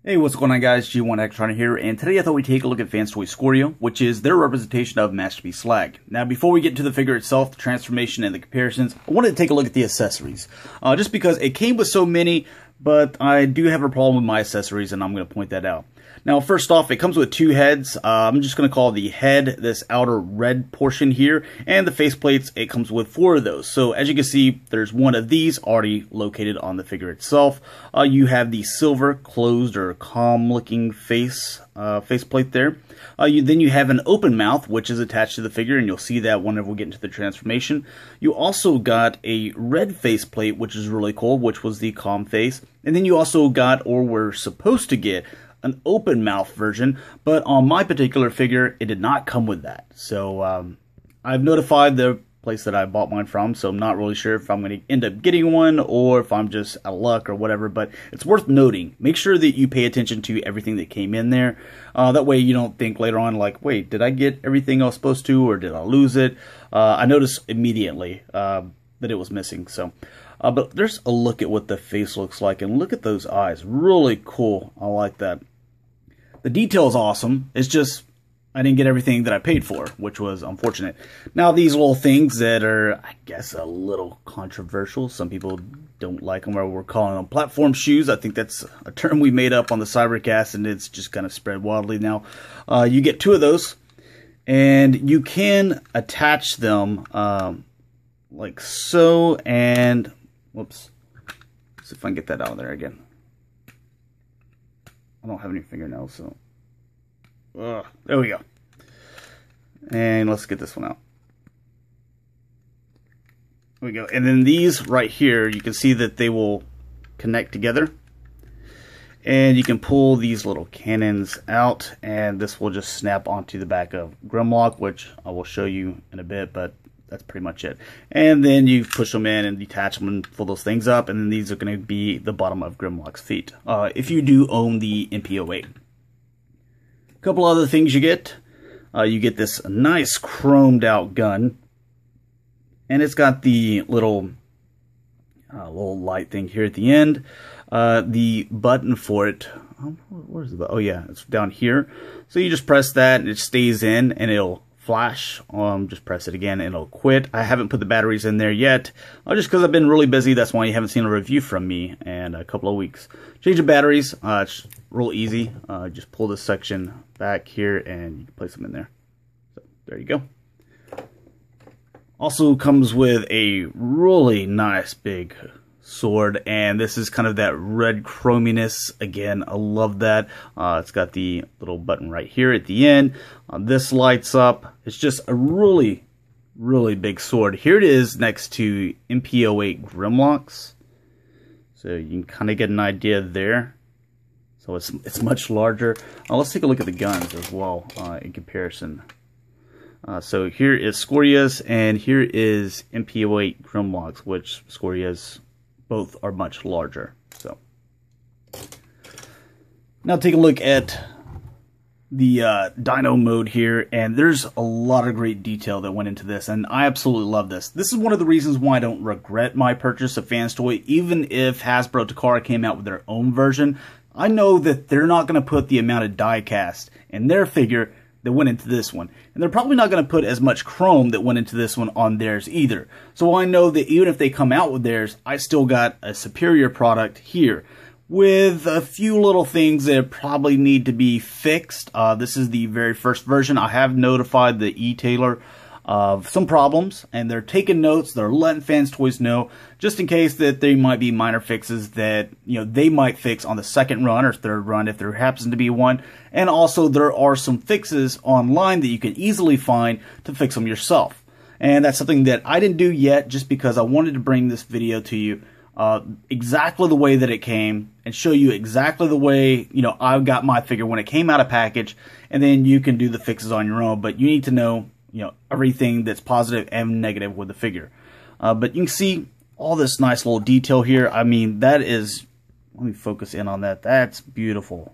Hey, what's going on, guys? G1Xtron here, and today I thought we'd take a look at Fans Toy Scoria, which is their representation of Masterpiece Slag. Now, before we get to the figure itself, the transformation, and the comparisons, I wanted to take a look at the accessories. Just because it came with so many, but I do have a problem with my accessories, and I'm going to point that out. Now, first off, it comes with two heads. I'm just going to call the head this outer red portion here, and the faceplates, it comes with 4 of those. So, as you can see, there's one of these already located on the figure itself. You have the silver, closed, or calm-looking faceplate there. Then you have an open mouth, which is attached to the figure, and you'll see that whenever we get into the transformation. You also got a red faceplate, which is really cool, which was the calm face. And then you also got, or were supposed to get, an open mouth version, but on my particular figure, it did not come with that. So I've notified the place that I bought mine from, so I'm not really sure if I'm going to end up getting one or if I'm just out of luck or whatever, but it's worth noting. Make sure that you pay attention to everything that came in there. That way you don't think later on like, wait, did I get everything I was supposed to, or did I lose it? I noticed immediately that it was missing. So, but there's a look at what the face looks like, and look at those eyes. Really cool. I like that. The detail is awesome. It's just I didn't get everything that I paid for, which was unfortunate. Now, these little things that are, I guess, a little controversial. Some people don't like them, or we're calling them platform shoes. I think that's a term we made up on the Cybercast, and it's just kind of spread wildly now. You get 2 of those, and you can attach them like so, and whoops. Let's see if I can get that out of there again. I don't have any fingernails, so there we go. And let's get this one out. There we go. And then these right here, you can see that they will connect together. And you can pull these little cannons out, and this will just snap onto the back of Grimlock, which I will show you in a bit, but that's pretty much it. And then you push them in and detach them and pull those things up, and then these are going to be the bottom of Grimlock's feet, if you do own the Mp10. A couple other things you get. You get this nice chromed out gun, and it's got the little light thing here at the end. The button for it, where's the button? Oh yeah, it's down here. So you just press that and it stays in, and it'll flash. Just press it again and it'll quit. I haven't put the batteries in there yet, just because I've been really busy. That's why you haven't seen a review from me in a couple of weeks. Change the batteries, it's real easy. Just pull this section back here and you can place them in there. So there you go. Also comes with a really nice big sword, and this is kind of that red chrominess. Again, I love that. It's got the little button right here at the end. This lights up. It's just a really, really big sword. Here it is next to Mp10 Grimlocks. So you can kind of get an idea there. So it's much larger. Let's take a look at the guns as well in comparison. So here is Scoria's, and here is Mp10 Grimlocks, which Scoria's both are much larger. So now take a look at the Dino Mode here, and there's a lot of great detail that went into this, and I absolutely love this. This is one of the reasons why I don't regret my purchase of Fans Toy. Even if Hasbro Takara came out with their own version, I know that they're not going to put the amount of die cast in their figure that went into this one. And they're probably not going to put as much chrome that went into this one on theirs either. So I know that even if they come out with theirs, I still got a superior product here, with a few little things that probably need to be fixed. This is the very first version. I have notified the e-tailer of some problems, and they're taking notes. They're letting Fans Toys know, just in case that there might be minor fixes that, you know, they might fix on the second run or third run if there happens to be one. And also there are some fixes online that you can easily find to fix them yourself. And that's something that I didn't do yet, just because I wanted to bring this video to you exactly the way that it came, and show you exactly the way, you know, I got my figure when it came out of package, and then you can do the fixes on your own. But you need to know, you know, everything that's positive and negative with the figure. But you can see all this nice little detail here. I mean, that is, let me focus in on that. That's beautiful.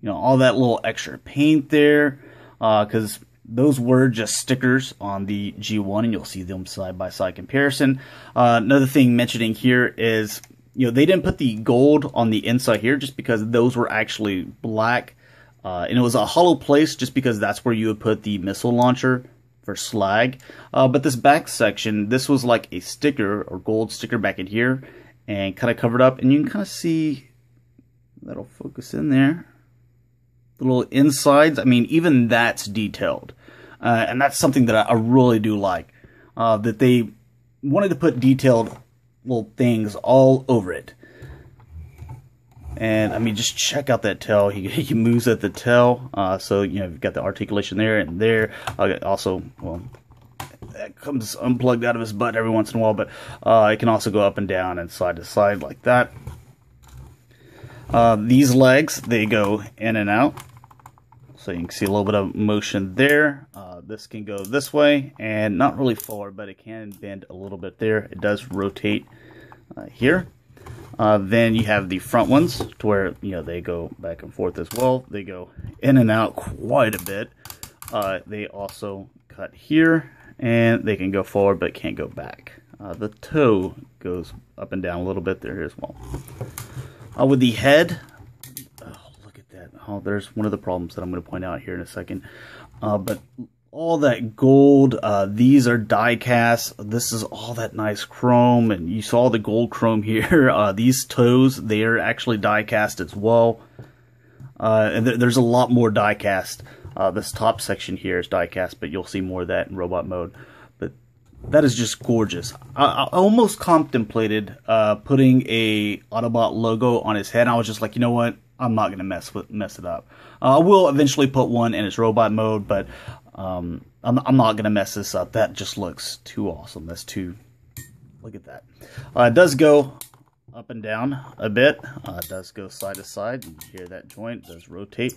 You know, all that little extra paint there, because those were just stickers on the G1, and you'll see them side by side comparison. Another thing mentioning here is you know, they didn't put the gold on the inside here just because those were actually black. And it was a hollow place just because that's where you would put the missile launcher for Slag. But this back section, this was like a sticker or gold sticker back in here and kind of covered up. And you can kind of see, that'll focus in there, the little insides. I mean, even that's detailed. And that's something that I really do like. That they wanted to put detailed little things all over it. And I mean, just check out that tail. He moves at the tail. So, you know, you've got the articulation there and there. Also, well, that comes unplugged out of his butt every once in a while, but it can also go up and down and side to side like that. These legs, they go in and out. So you can see a little bit of motion there. This can go this way and not really forward, but it can bend a little bit there. It does rotate here. Then you have the front ones to where, you know, they go back and forth as well. They go in and out quite a bit. They also cut here and they can go forward but can't go back. The toe goes up and down a little bit there as well. With the head, oh, look at that. Oh, there's one of the problems that I'm going to point out here in a second. But all that gold, these are die cast. This is all that nice chrome, and you saw the gold chrome here. These toes, they are actually die cast as well. And there's a lot more die cast. This top section here is die cast, but you'll see more of that in robot mode. But that is just gorgeous. I almost contemplated putting a Autobot logo on his head. I was just like, you know what? I'm not gonna mess it up. I will eventually put one in its robot mode, but I'm not gonna mess this up. That just looks too awesome. That's too. Look at that. It does go up and down a bit. It does go side to side. You hear that joint. It does rotate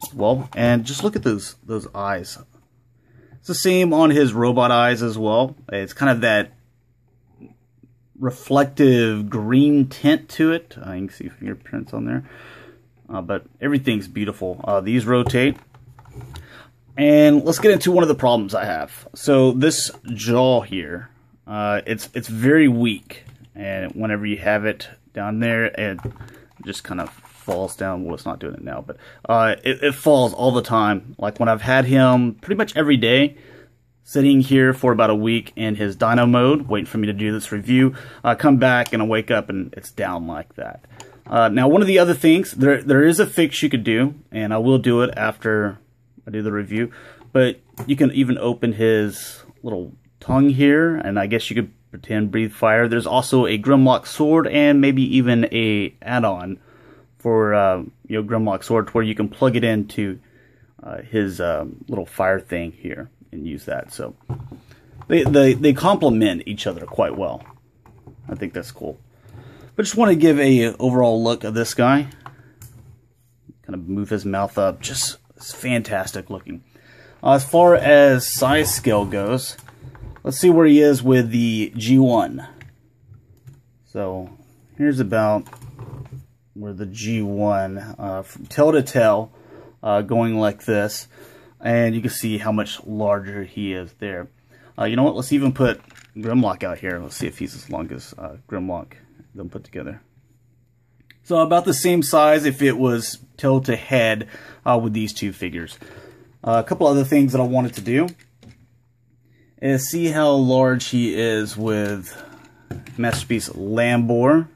as well. And just look at those eyes. It's the same on his robot eyes as well. It's kind of that reflective green tint to it. You can see fingerprints on there. But everything's beautiful. These rotate. And let's get into one of the problems I have. So this jaw here, it's very weak. And whenever you have it down there, it just kind of falls down. Well, it's not doing it now, but it falls all the time. Like when I've had him pretty much every day, sitting here for about a week in his Dino Mode, waiting for me to do this review. I come back and I wake up and it's down like that. Now, one of the other things, there is a fix you could do, and I will do it after I do the review, but you can even open his little tongue here, and I guess you could pretend breathe fire. There's also a Grimlock sword and maybe even a add-on for Grimlock sword where you can plug it into his little fire thing here and use that. So they complement each other quite well. I think that's cool. But just want to give a overall look of this guy. Kind of move his mouth up. Just it's fantastic looking. As far as size scale goes, let's see where he is with the G1. So here's about where the G1 from tail to tail going like this, and you can see how much larger he is there. You know what? Let's even put Grimlock out here. Let's see if he's as long as Grimlock them put together. So about the same size if it was tail to head with these two figures. A couple other things that I wanted to do is see how large he is with Masterpiece Lambor.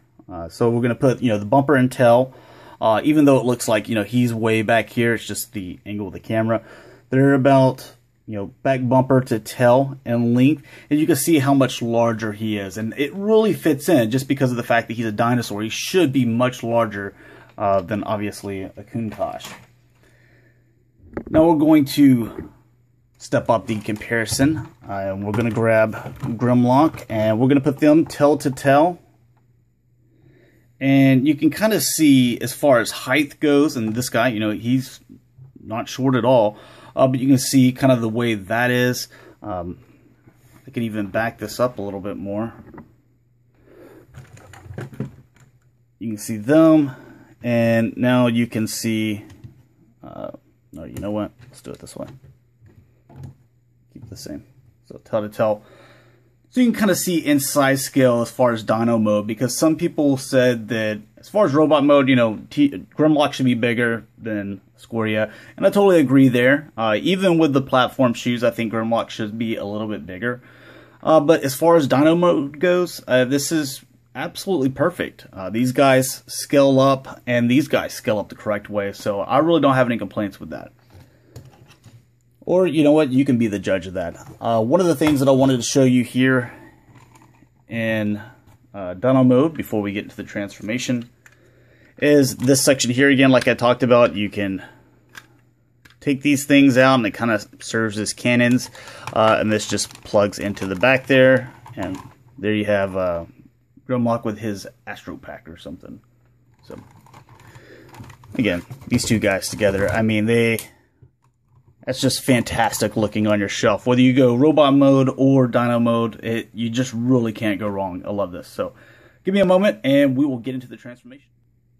So we're going to put, the bumper and tail. Even though it looks like, he's way back here, it's just the angle of the camera. They're about, back bumper to tail in length. And you can see how much larger he is. And it really fits in just because of the fact that he's a dinosaur. He should be much larger than, obviously, a Countach. Now we're going to step up the comparison. We're going to grab Grimlock and we're going to put them tail to tail. And you can kind of see as far as height goes, and this guy, he's not short at all. But you can see kind of the way that is. I can even back this up a little bit more. You can see them, and now you can see, no, you know what? Let's do it this way. Keep it the same. So tail to tail, So you can kind of see in size scale as far as Dino Mode, because some people said that as far as robot mode, you know, Grimlock should be bigger than Scoria, and I totally agree there. Even with the platform shoes, I think Grimlock should be a little bit bigger. But as far as Dino Mode goes, this is absolutely perfect. These guys scale up, and these guys scale up the correct way, so I really don't have any complaints with that. Or, you know what, you can be the judge of that. One of the things that I wanted to show you here in Dino Mode before we get into the transformation is this section here. Again, like I talked about, you can take these things out and it kind of serves as cannons, and this just plugs into the back there, and there you have Grimlock with his Astro Pack or something. So again, these two guys together, I mean, that's just fantastic looking on your shelf. Whether you go robot mode or Dino Mode, you just really can't go wrong. I love this. So give me a moment and we will get into the transformation.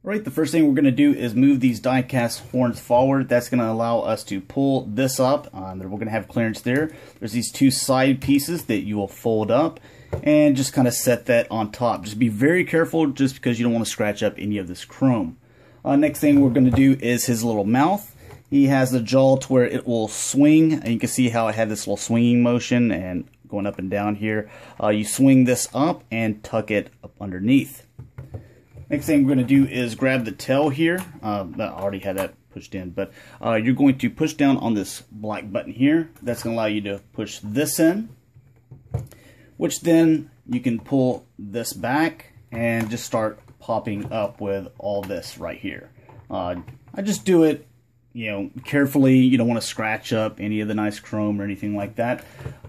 All right, the first thing we're going to do is move these die-cast horns forward. That's going to allow us to pull this up. We're going to have clearance there. There's these two side pieces that you will fold up and just kind of set that on top. Just be very careful just because you don't want to scratch up any of this chrome. Next thing we're going to do is his little mouth. He has the jaw to where it will swing, and you can see how I had this little swinging motion and going up and down here. You swing this up and tuck it up underneath. Next thing we're going to do is grab the tail here. I already had that pushed in, but you're going to push down on this black button here. That's going to allow you to push this in, which then you can pull this back and just start popping up with all this right here. I just do it, you know, carefully. You don't want to scratch up any of the nice chrome or anything like that.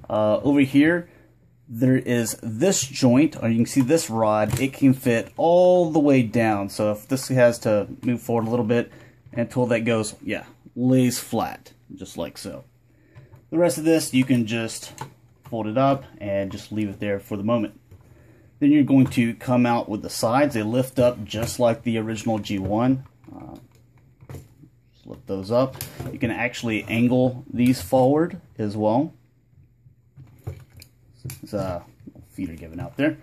Over here, there is this joint, or you can see this rod. It can fit all the way down. So if this has to move forward a little bit until that goes, yeah, lays flat, just like so. The rest of this, you can just fold it up and just leave it there for the moment. Then you're going to come out with the sides. They lift up just like the original G1. Just lift those up. You can actually angle these forward as well. There's feet are given out there.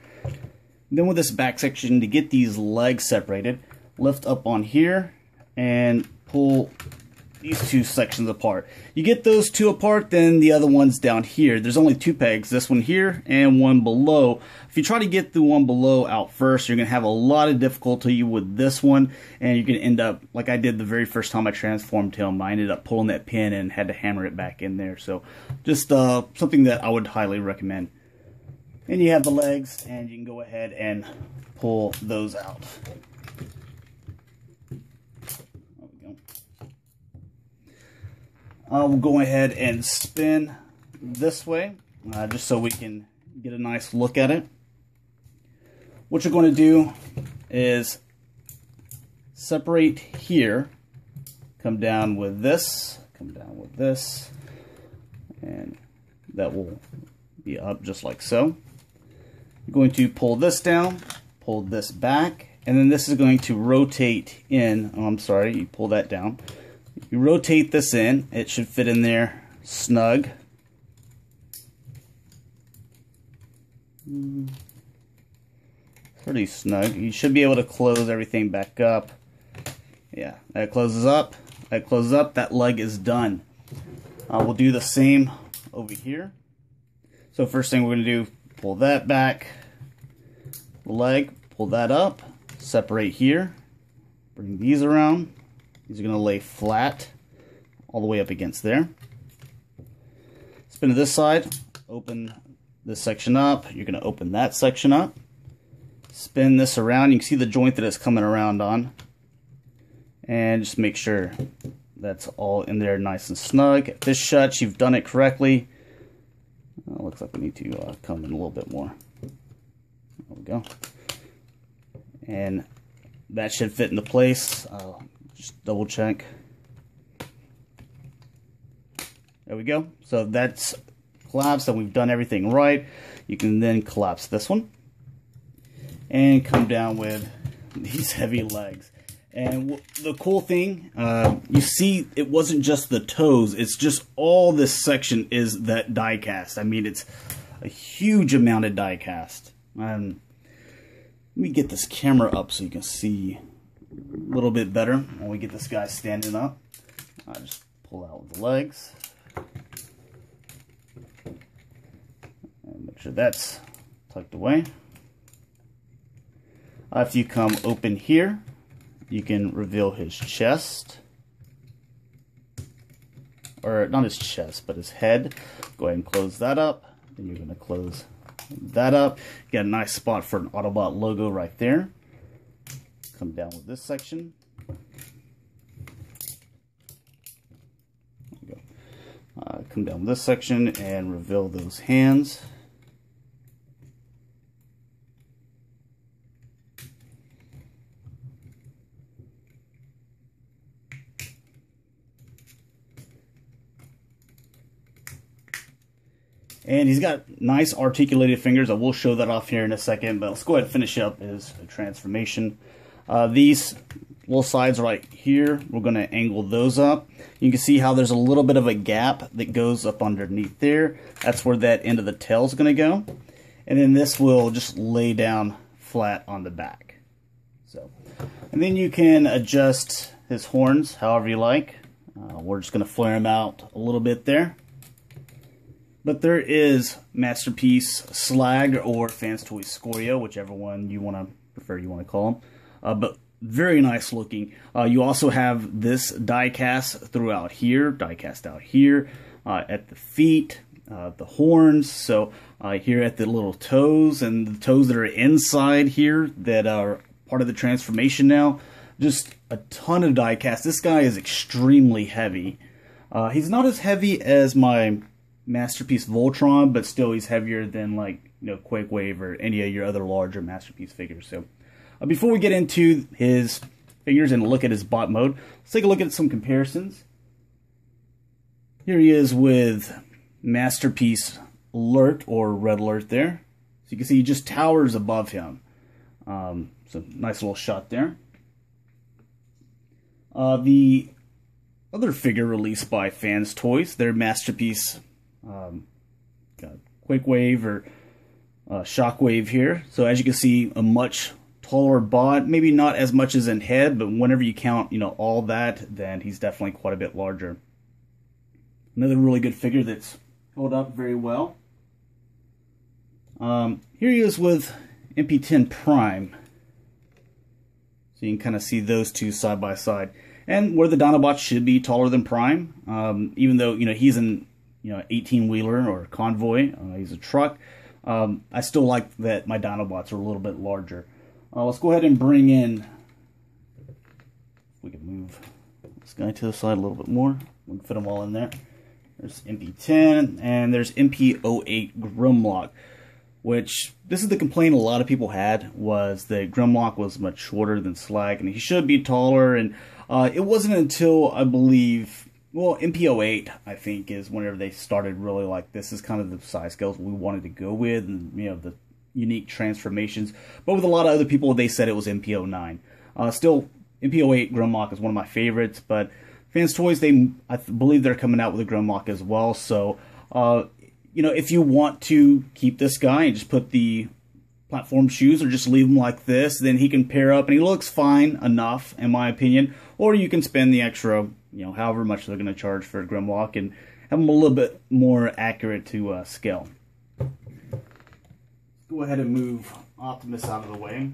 Then with this back section, to get these legs separated, lift up on here and pull these two sections apart. You get those two apart, then the other one's down here. There's only two pegs, this one here and one below. If you try to get the one below out first, you're going to have a lot of difficulty with this one, and you're going to end up, like I did the very first time I transformed him, I ended up pulling that pin and had to hammer it back in there. So just something that I would highly recommend. And you have the legs, and you can go ahead and pull those out. There we go. We'll go ahead and spin this way, just so we can get a nice look at it. What you're going to do is separate here, come down with this, and that will be up just like so. You're going to pull this down, pull this back, and then this is going to rotate in. Oh, I'm sorry, you pull that down. You rotate this in, it should fit in there snug. Pretty snug. You should be able to close everything back up. Yeah, that closes up, that closes up, that leg is done. We'll do the same over here. So first thing we're going to do, pull that back, the leg, pull that up, separate here, bring these around. These are going to lay flat all the way up against there. Spin to this side, open this section up. You're going to open that section up. Spin this around. You can see the joint that it's coming around on. And just make sure that's all in there nice and snug. If this shuts, you've done it correctly. Looks like we need to come in a little bit more. There we go. And that should fit into place. Just double check. There we go. So that's collapsed, and we've done everything right. You can then collapse this one and come down with these heavy legs. And the cool thing, you see, it wasn't just the toes, it's just all this section is that die cast. I mean, it's a huge amount of die cast. Let me get this camera up so you can see a little bit better when we get this guy standing up. I'll just pull out the legs. And make sure that's tucked away. After you come open here, you can reveal his chest. Or not his chest, but his head. Go ahead and close that up. Then you're going to close that up. You got a nice spot for an Autobot logo right there. Come down with this section. There you go. Come down with this section and reveal those hands. And he's got nice articulated fingers. I will show that off here in a second, but let's go ahead and finish up his transformation. These little sides right here, we're going to angle those up. You can see how there's a little bit of a gap that goes up underneath there. That's where that end of the tail is going to go. And then this will just lay down flat on the back. And then you can adjust his horns however you like. We're just going to flare them out a little bit there. But there is Masterpiece Slag or Fans Toys Scoria, whichever one you want to call them. But very nice looking. You also have this die cast throughout here, die cast out here, at the feet, the horns. So here at the little toes and the toes that are inside here that are part of the transformation now. Just a ton of die cast. This guy is extremely heavy. He's not as heavy as my Masterpiece Voltron, but still he's heavier than, like, you know, Quakewave or any of your other larger Masterpiece figures. So before we get into his figures and look at his bot mode, let's take a look at some comparisons. Here he is with Masterpiece Alert or Red Alert there. So you can see he just towers above him. So nice little shot there. The other figure released by Fans Toys, their Masterpiece Quakewave or Shockwave here. So as you can see, a much taller bot, maybe not as much as in head, but whenever you count, you know, all that, then he's definitely quite a bit larger. Another really good figure that's held up very well. Here he is with Mp10 Prime. So you can kind of see those two side by side. And where the Dinobots should be taller than Prime, even though, you know, he's an 18-wheeler or convoy. He's a truck. I still like that my Dinobots are a little bit larger. Let's go ahead and bring in, we can move this guy to the side a little bit more. We can fit them all in there. There's Mp10, and there's Mp08 Grimlock, which, this is the complaint a lot of people had, was that Grimlock was much shorter than Slag, and he should be taller, and it wasn't until, I believe, well, Mp08, I think, is whenever they started really like, this is kind of the size scales we wanted to go with, and, you know, the unique transformations. But with a lot of other people, they said it was Mp09. Still, Mp08 Grimlock is one of my favorites, but Fans Toys, I believe they're coming out with a Grimlock as well. So, you know, if you want to keep this guy and just put the platform shoes or just leave him like this, then he can pair up and he looks fine enough, in my opinion. Or you can spend the extra, you know, however much they're going to charge for a Grimlock and have them a little bit more accurate to scale. Go ahead and move Optimus out of the way.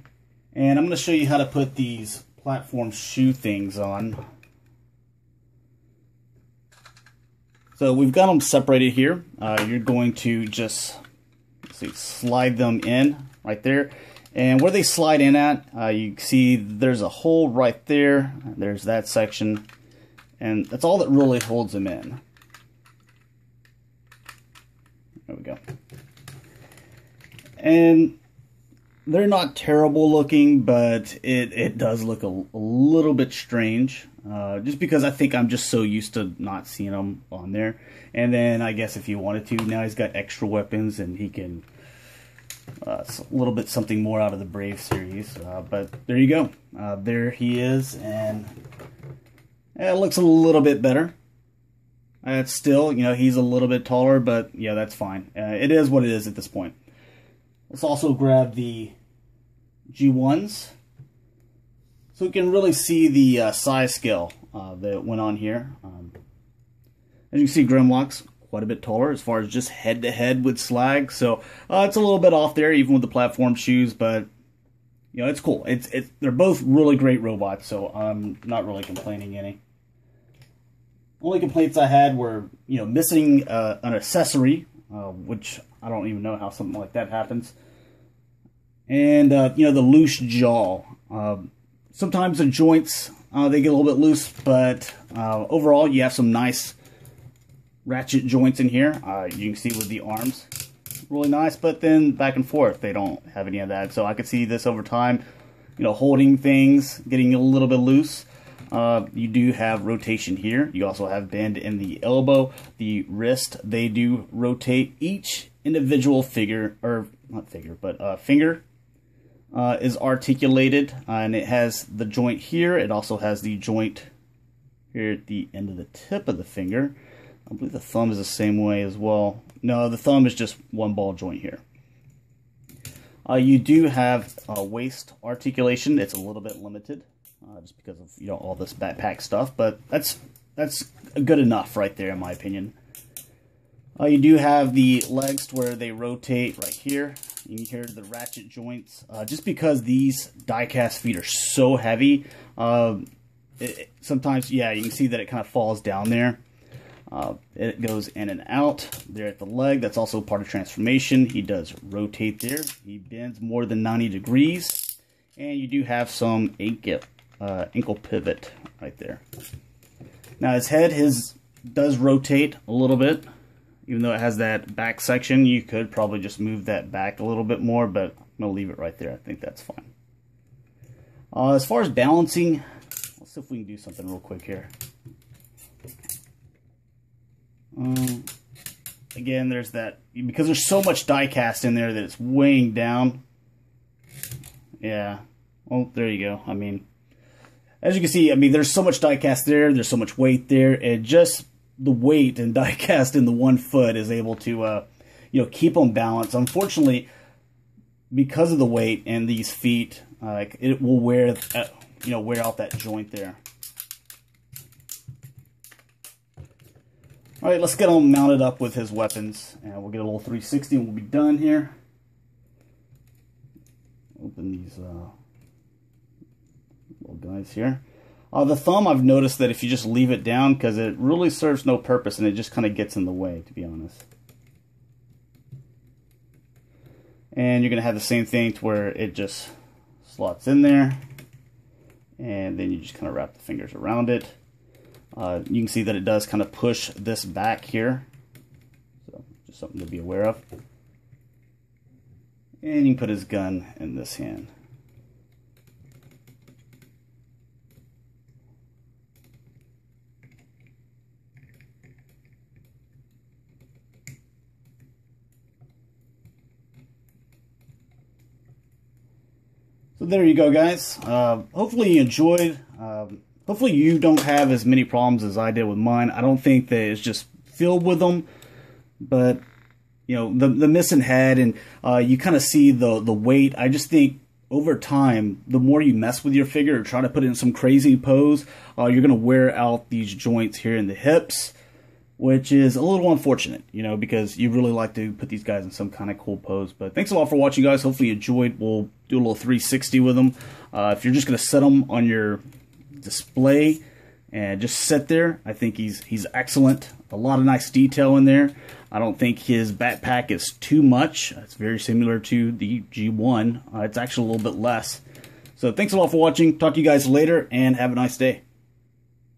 And I'm going to show you how to put these platform shoe things on. So we've got them separated here. You're going to just slide them in right there. And where they slide in at, you see there's a hole right there. There's that section. And that's all that really holds them in. There we go. And they're not terrible looking, but it does look a little bit strange. Just because I think I'm just so used to not seeing them on there. And then I guess if you wanted to, now he's got extra weapons and he can... it's a little bit something more out of the Brave series. But there you go. There he is, and it looks a little bit better. It's still, you know, he's a little bit taller, but yeah, that's fine. It is what it is at this point. Let's also grab the G1s, so we can really see the size scale that went on here. As you can see, Grimlock's quite a bit taller as far as just head-to-head with Slag, so it's a little bit off there, even with the platform shoes, but you know, it's cool. They're both really great robots, so I'm not really complaining any. Only complaints I had were, you know, missing an accessory, which I don't even know how something like that happens. And, you know, the loose jaw. Sometimes the joints, they get a little bit loose, but overall you have some nice ratchet joints in here. You can see with the arms, really nice, but then back and forth, they don't have any of that. So I could see this over time, you know, holding things, getting a little bit loose. You do have rotation here. You also have bend in the elbow, the wrist. They do rotate. Each individual figure, or not figure, but finger is articulated, and it has the joint here. It also has the joint here at the end of the tip of the finger. I believe the thumb is the same way as well. No, the thumb is just one ball joint here. You do have waist articulation. It's a little bit limited. Just because of, you know, all this backpack stuff, but that's good enough right there in my opinion. You do have the legs where they rotate right here. You can hear the ratchet joints. Just because these die-cast feet are so heavy, sometimes, yeah, you can see that it kind of falls down there. It goes in and out there at the leg. That's also part of transformation. He does rotate there. He bends more than 90 degrees, and you do have some ankle pivot right there. Now his head does rotate a little bit, even though it has that back section. You could probably just move that back a little bit more, but I'm gonna leave it right there. I think that's fine. As far as balancing, let's see if we can do something real quick here. Again, there's that, because there's so much die cast in there that it's weighing down. Yeah, well, there you go. I mean, as you can see, I mean, there's so much die cast there, there's so much weight there, and just the weight and die cast in the one foot is able to, you know, keep them balanced. Unfortunately, because of the weight and these feet, it will wear out that joint there. All right, let's get him mounted up with his weapons, and we'll get a little 360, and we'll be done here. Open these little guys here. The thumb, I've noticed that if you just leave it down, because it really serves no purpose and it just kind of gets in the way, to be honest. And you're going to have the same thing to where it just slots in there, and then you just kind of wrap the fingers around it. You can see that it does kind of push this back here, so just something to be aware of. And you can put his gun in this hand. So there you go, guys. Hopefully you enjoyed. Hopefully you don't have as many problems as I did with mine. I don't think that it's just filled with them, but you know, the missing head, and you kind of see the weight. I just think over time, the more you mess with your figure or try to put it in some crazy pose, you're going to wear out these joints here in the hips, which is a little unfortunate, you know, because you really like to put these guys in some kind of cool pose. But thanks a lot for watching, guys. Hopefully you enjoyed. We'll do a little 360 with them. If you're just going to set them on your display and just sit there, I think he's excellent. A lot of nice detail in there. I don't think his backpack is too much. It's very similar to the G1. It's actually a little bit less. So thanks a lot for watching. Talk to you guys later, and have a nice day.